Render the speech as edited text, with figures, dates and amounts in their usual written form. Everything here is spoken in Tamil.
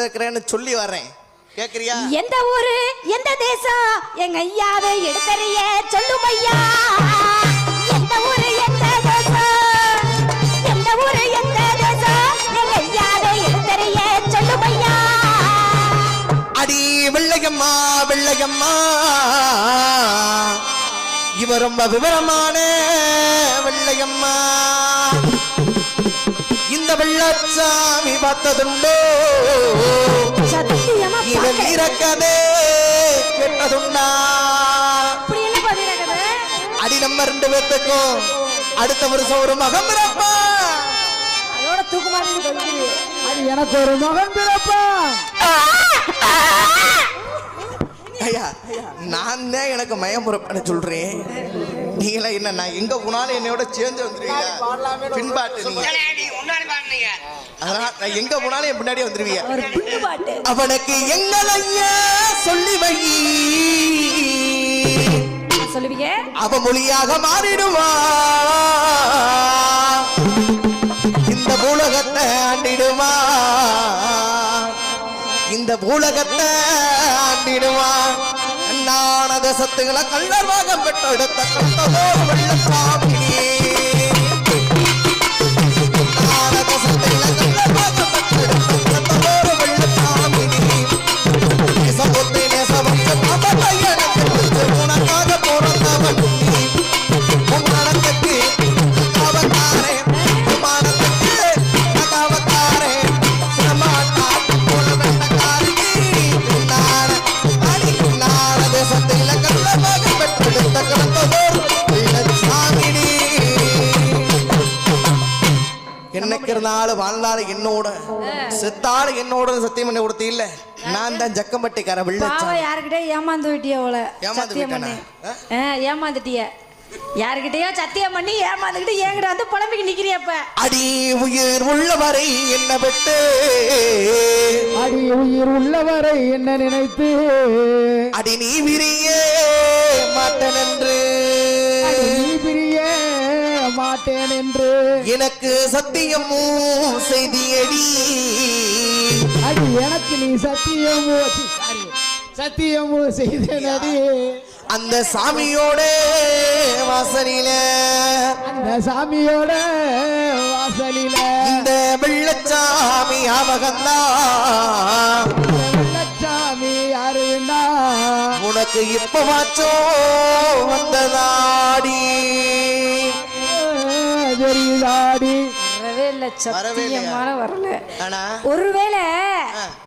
இருக்கிறேன்னு சொல்லி வரேன், கேக்குறியா? எந்த ஊரு எந்த தேசம் எங்க ஐயாவை எடுத்தறிய சொல்லும் ஐயா. எந்த ஊரு எந்த தேசம், எந்த ஊரு எந்த தேசம் எங்க ஐயாவை எடுத்தறிய சொல்லும் ஐயா. அடி வெள்ளையம்மா வெள்ளையம்மா, இவ ரொம்ப விவரமான வெள்ளையம்மா. இந்த வெள்ளச்சாமி பார்த்ததுண்டோ, இவன் இறக்கதே கேட்டதுண்டா? அடி நம்ம 2 பேத்துக்கும் அடுத்த வருஷம் ஒரு மகன் பிறப்பா. அதோட தூக்குமாரி எனக்கு ஒரு மகன் பிறப்பா. ஐயா, நான் தான் எனக்கு மயமுறப்பன்னு சொல்றேன். நீங்களா என்ன, நான் எங்க போனாலும் என்னையோட சேர்ந்து வந்துருவீங்க. பின்பாட்டு நீங்க, அதனால நான் எங்க போனாலும் என் பின்னாடியே வந்துருவீங்க. அவனுக்கு எங்களையா சொல்லி வை சொல்லுவீங்க, அவ மொழியாக மாறிடுவா. இந்த பூலகத்தை ஆண்டிடுவா, இந்த பூலகத்தை ஆண்டிடுவா. நான தேசத்துகளை கள்ளர்வாகம் பெற்றெடுத்த கண்டதோ வெள்ளச்சாமி. நான தேசத்துகளை கள்ளர்வாகம் பெற்றெடுத்த கண்டதோ வெள்ளச்சாமி. நேசபுத்தி நேசபுத்தி பாபத்தையனுக்கு உனக்காக பிறந்தவன் நீ. உம்மனத்துக்கு அவதாரே, உம்மனத்துக்கு அவதாரே. சமாட்டா போல வெள்ளக்காரி நான அடி நான தேசத்தில கள்ளமாக பெற்றெடுத்த கண்டதோர் வெள்ளச்சாமி. என்னைக்கு இருந்தாலும் வாழ்ந்தாலும் என்னோட, செத்தாலும் என்னோட சத்தியம் பண்ணி கொடுத்து இல்ல. நான் தான் ஜக்கம்பட்டிக்கார வெள்ளச்சாமி. யாருக்கிட்டே ஏமாந்து விட்டிய போல, ஏமாந்து சத்தியம் பண்ணி விட்டானா? ஏமாந்துட்டிய. யாருக்கிட்டயோ சத்தியம் பண்ணி ஏமாந்துக்கிட்டு என்கிட்ட வந்து புலம்பிக்கு நிக்கிறியப்ப. அடி உயிர் உள்ளவரை என்ன விட்டு, அடி உயிர் உள்ளவரை என்ன நினைத்து, அடி நீ விரிய மாட்டேன் என்று, நீ பிரிய மாட்டேன் என்று எனக்கு சத்தியமும் செய்தியடி. அடி எனக்கு நீ சத்தியமோ செய்தனடி. அந்த சாமியோட வாசலில, அந்த சாமியோட வாசலில இந்த வெள்ளச்சாமி அவகந்தான். வெள்ளச்சாமி யாருன்னா உனக்கு இப்பவாச்சோ வந்ததாடி தெரியுதாடி. வரவே இல்ல, வரவே இல்லையா? சத்தியமான வரல. ஆனா ஒருவேளை